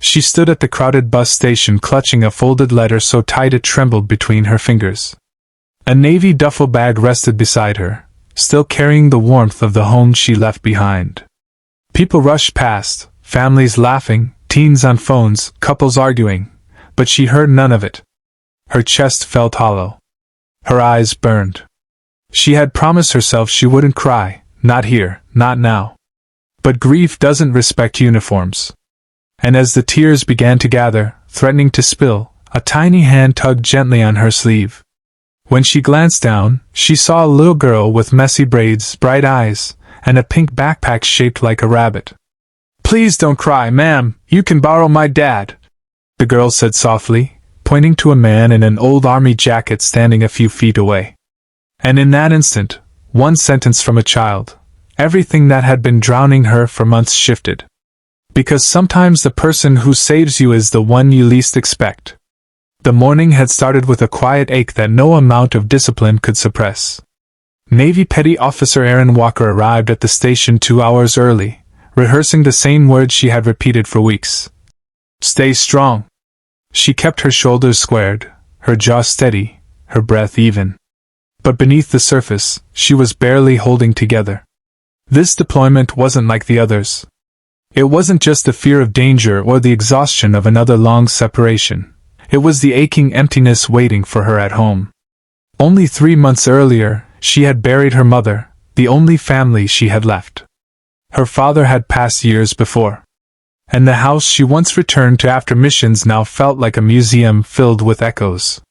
She stood at the crowded bus station clutching a folded letter so tight it trembled between her fingers. A navy duffel bag rested beside her, still carrying the warmth of the home she left behind. People rushed past, families laughing, teens on phones, couples arguing, but she heard none of it. Her chest felt hollow. Her eyes burned. She had promised herself she wouldn't cry, not here, not now. But grief doesn't respect uniforms. And as the tears began to gather, threatening to spill, a tiny hand tugged gently on her sleeve. When she glanced down, she saw a little girl with messy braids, bright eyes, and a pink backpack shaped like a rabbit. "Please don't cry, ma'am, you can borrow my dad," the girl said softly, pointing to a man in an old army jacket standing a few feet away. And in that instant, one sentence from a child, everything that had been drowning her for months shifted. Because sometimes the person who saves you is the one you least expect. The morning had started with a quiet ache that no amount of discipline could suppress. Navy Petty Officer Erin Walker arrived at the station 2 hours early, rehearsing the same words she had repeated for weeks. "Stay strong." She kept her shoulders squared, her jaw steady, her breath even. But beneath the surface, she was barely holding together. This deployment wasn't like the others. It wasn't just the fear of danger or the exhaustion of another long separation. It was the aching emptiness waiting for her at home. Only 3 months earlier, she had buried her mother, the only family she had left. Her father had passed years before. And the house she once returned to after missions now felt like a museum filled with echoes.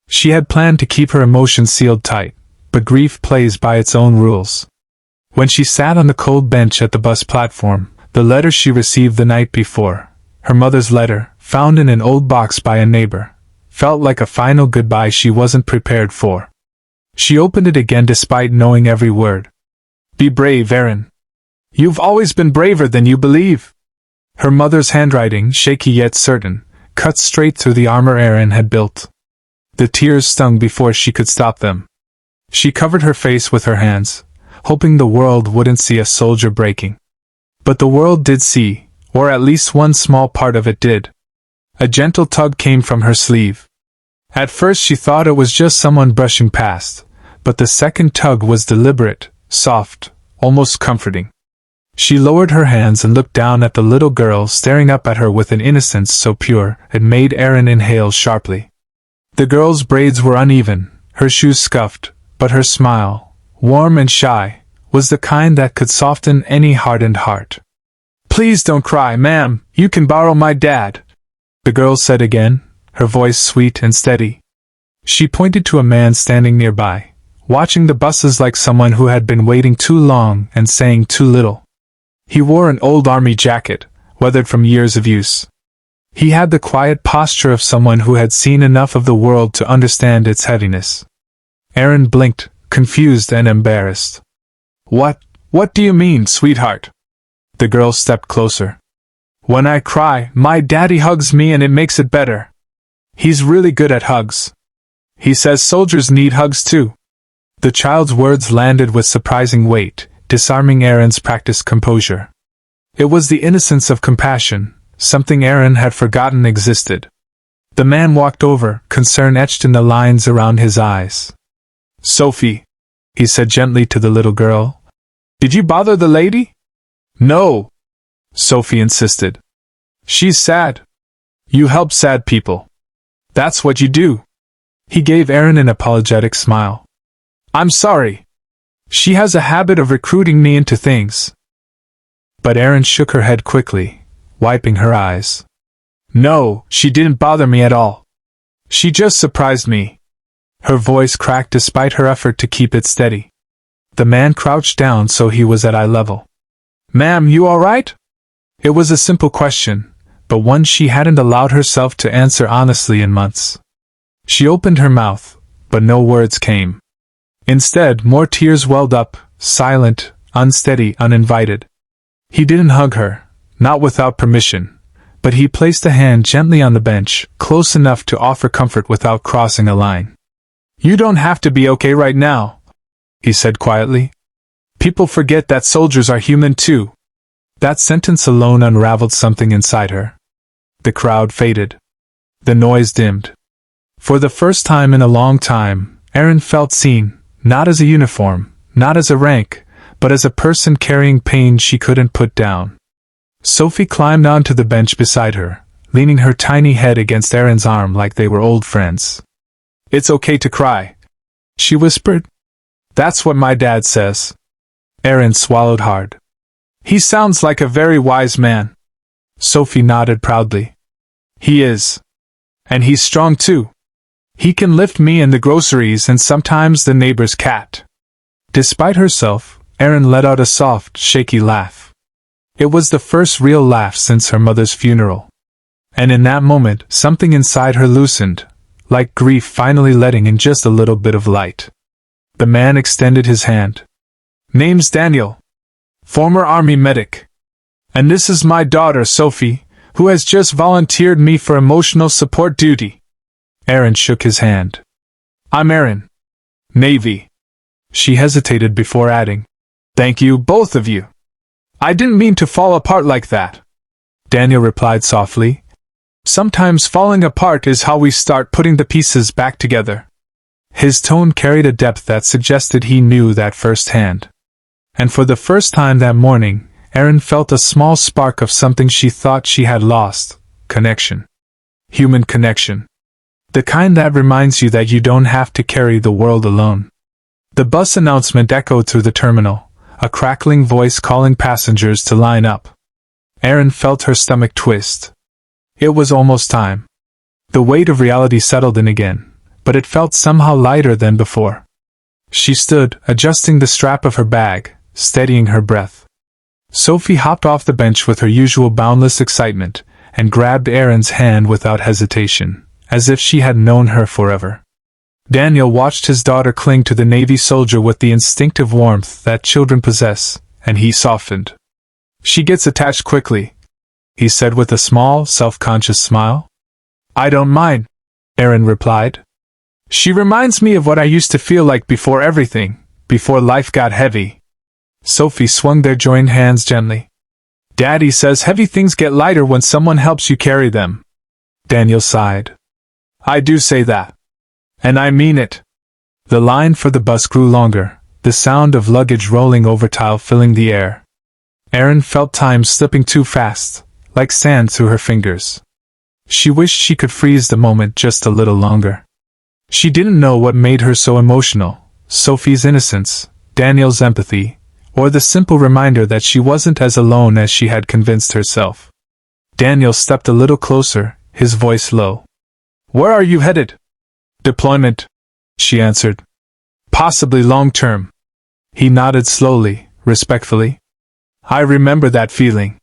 She had planned to keep her emotions sealed tight, but grief plays by its own rules. When she sat on the cold bench at the bus platform, the letter she received the night before, her mother's letter, found in an old box by a neighbor, felt like a final goodbye she wasn't prepared for. She opened it again despite knowing every word. "Be brave, Erin. You've always been braver than you believe." Her mother's handwriting, shaky yet certain, cut straight through the armor Erin had built. The tears stung before she could stop them. She covered her face with her hands, hoping the world wouldn't see a soldier breaking. But the world did see, or at least one small part of it did. A gentle tug came from her sleeve. At first she thought it was just someone brushing past, but the second tug was deliberate, soft, almost comforting. She lowered her hands and looked down at the little girl staring up at her with an innocence so pure it made Erin inhale sharply. The girl's braids were uneven, her shoes scuffed, but her smile, warm and shy, was the kind that could soften any hardened heart. "Please don't cry, ma'am, you can borrow my dad," the girl said again, her voice sweet and steady. She pointed to a man standing nearby, watching the buses like someone who had been waiting too long and saying too little. He wore an old army jacket, weathered from years of use. He had the quiet posture of someone who had seen enough of the world to understand its heaviness. Erin blinked, confused and embarrassed. What do you mean, sweetheart?" The girl stepped closer. "When I cry, my daddy hugs me and it makes it better. He's really good at hugs. He says soldiers need hugs too." The child's words landed with surprising weight, disarming Erin's practiced composure. It was the innocence of compassion, something Erin had forgotten existed. The man walked over, concern etched in the lines around his eyes. "Sophie," he said gently to the little girl, "did you bother the lady?" "No," Sophie insisted. "She's sad. You help sad people. That's what you do." He gave Erin an apologetic smile. "I'm sorry. She has a habit of recruiting me into things." But Erin shook her head quickly, wiping her eyes. "No, she didn't bother me at all. She just surprised me." Her voice cracked despite her effort to keep it steady. The man crouched down so he was at eye level. "Ma'am, you all right?" It was a simple question, but one she hadn't allowed herself to answer honestly in months. She opened her mouth, but no words came. Instead, more tears welled up, silent, unsteady, uninvited. He didn't hug her, not without permission, but he placed a hand gently on the bench, close enough to offer comfort without crossing a line. "You don't have to be okay right now," he said quietly. "People forget that soldiers are human too." That sentence alone unraveled something inside her. The crowd faded. The noise dimmed. For the first time in a long time, Erin felt seen, not as a uniform, not as a rank, but as a person carrying pain she couldn't put down. Sophie climbed onto the bench beside her, leaning her tiny head against Erin's arm like they were old friends. "It's okay to cry," she whispered. "That's what my dad says." Erin swallowed hard. "He sounds like a very wise man." Sophie nodded proudly. "He is. And he's strong too. He can lift me and the groceries and sometimes the neighbor's cat." Despite herself, Erin let out a soft, shaky laugh. It was the first real laugh since her mother's funeral. And in that moment, something inside her loosened, like grief finally letting in just a little bit of light. The man extended his hand. "Name's Daniel. Former Army medic. And this is my daughter, Sophie, who has just volunteered me for emotional support duty." Erin shook his hand. "I'm Erin. Navy." She hesitated before adding, "Thank you, both of you. I didn't mean to fall apart like that." Daniel replied softly, "Sometimes falling apart is how we start putting the pieces back together." His tone carried a depth that suggested he knew that firsthand. And for the first time that morning, Erin felt a small spark of something she thought she had lost: connection. Human connection. The kind that reminds you that you don't have to carry the world alone. The bus announcement echoed through the terminal, a crackling voice calling passengers to line up. Erin felt her stomach twist. It was almost time. The weight of reality settled in again, but it felt somehow lighter than before. She stood, adjusting the strap of her bag, steadying her breath. Sophie hopped off the bench with her usual boundless excitement, and grabbed Erin's hand without hesitation, as if she had known her forever. Daniel watched his daughter cling to the Navy soldier with the instinctive warmth that children possess, and he softened. "She gets attached quickly," he said with a small, self-conscious smile. "I don't mind," Erin replied. "She reminds me of what I used to feel like before everything, before life got heavy." Sophie swung their joined hands gently. "Daddy says heavy things get lighter when someone helps you carry them." Daniel sighed. "I do say that. And I mean it." The line for the bus grew longer, the sound of luggage rolling over tile filling the air. Erin felt time slipping too fast, like sand through her fingers. She wished she could freeze the moment just a little longer. She didn't know what made her so emotional: Sophie's innocence, Daniel's empathy, or the simple reminder that she wasn't as alone as she had convinced herself. Daniel stepped a little closer, his voice low. "Where are you headed?" "Deployment," she answered. "Possibly long-term." He nodded slowly, respectfully. "I remember that feeling.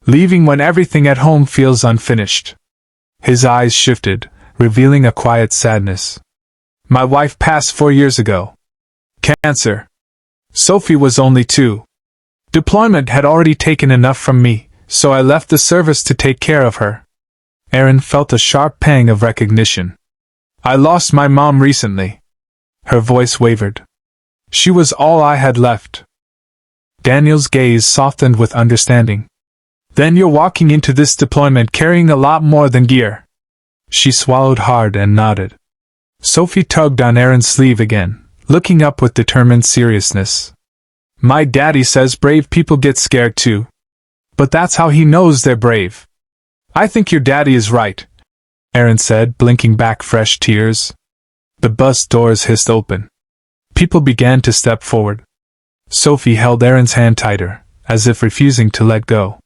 Leaving when everything at home feels unfinished." His eyes shifted, revealing a quiet sadness. "My wife passed 4 years ago. Cancer. Sophie was only 2. Deployment had already taken enough from me, so I left the service to take care of her." Erin felt a sharp pang of recognition. "I lost my mom recently." Her voice wavered. "She was all I had left." Daniel's gaze softened with understanding. "Then you're walking into this deployment carrying a lot more than gear." She swallowed hard and nodded. Sophie tugged on Erin's sleeve again, looking up with determined seriousness. "My daddy says brave people get scared too. But that's how he knows they're brave." "I think your daddy is right," Erin said, blinking back fresh tears. The bus doors hissed open. People began to step forward. Sophie held Erin's hand tighter, as if refusing to let go.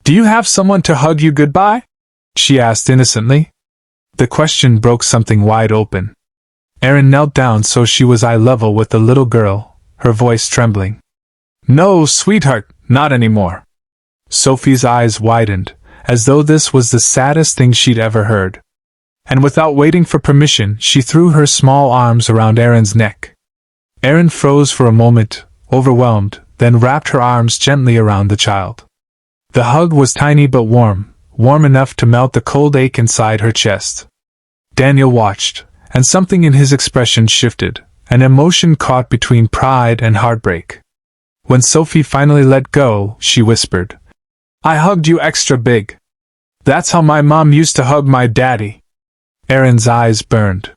"Do you have someone to hug you goodbye?" she asked innocently. The question broke something wide open. Erin knelt down so she was eye level with the little girl, her voice trembling. "No, sweetheart, not anymore." Sophie's eyes widened, as though this was the saddest thing she'd ever heard. And without waiting for permission, she threw her small arms around Erin's neck. Erin froze for a moment, overwhelmed, then wrapped her arms gently around the child. The hug was tiny but warm, warm enough to melt the cold ache inside her chest. Daniel watched, and something in his expression shifted, an emotion caught between pride and heartbreak. When Sophie finally let go, she whispered, "I hugged you extra big." That's how my mom used to hug my daddy. Erin's eyes burned.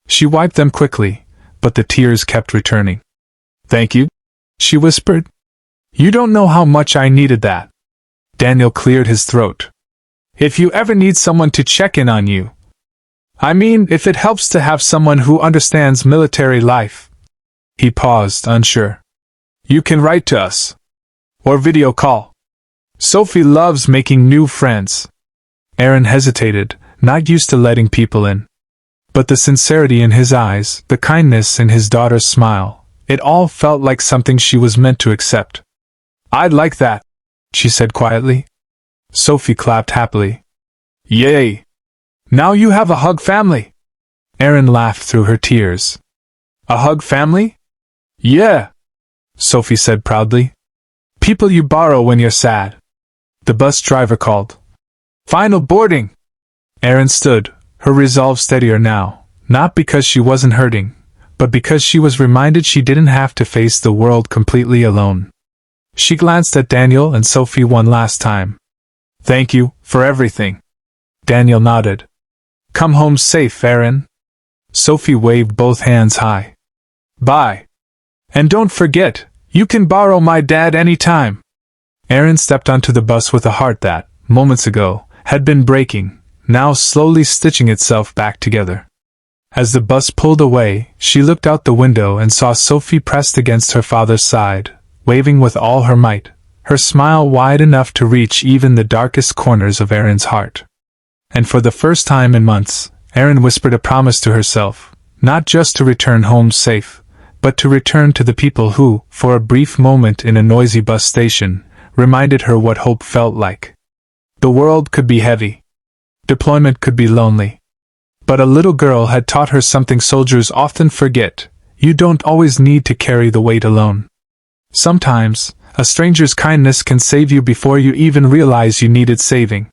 She wiped them quickly, but the tears kept returning. Thank you, she whispered. You don't know how much I needed that. Daniel cleared his throat. If you ever need someone to check in on you. I mean, if it helps to have someone who understands military life. He paused, unsure. You can write to us. Or video call. Sophie loves making new friends. Erin hesitated, not used to letting people in. But the sincerity in his eyes, the kindness in his daughter's smile, it all felt like something she was meant to accept. I'd like that, she said quietly. Sophie clapped happily. Yay! Now you have a hug family! Erin laughed through her tears. A hug family? Yeah, Sophie said proudly. People you borrow when you're sad. The bus driver called. Final boarding! Erin stood, her resolve steadier now, not because she wasn't hurting, but because she was reminded she didn't have to face the world completely alone. She glanced at Daniel and Sophie one last time. Thank you for everything. Daniel nodded. Come home safe, Erin. Sophie waved both hands high. Bye. And don't forget, you can borrow my dad anytime. Erin stepped onto the bus with a heart that, moments ago, had been breaking, now slowly stitching itself back together. As the bus pulled away, she looked out the window and saw Sophie pressed against her father's side, waving with all her might, her smile wide enough to reach even the darkest corners of Erin's heart. And for the first time in months, Erin whispered a promise to herself, not just to return home safe, but to return to the people who, for a brief moment in a noisy bus station, reminded her what hope felt like. The world could be heavy. Deployment could be lonely. But a little girl had taught her something soldiers often forget: you don't always need to carry the weight alone. Sometimes, a stranger's kindness can save you before you even realize you needed saving.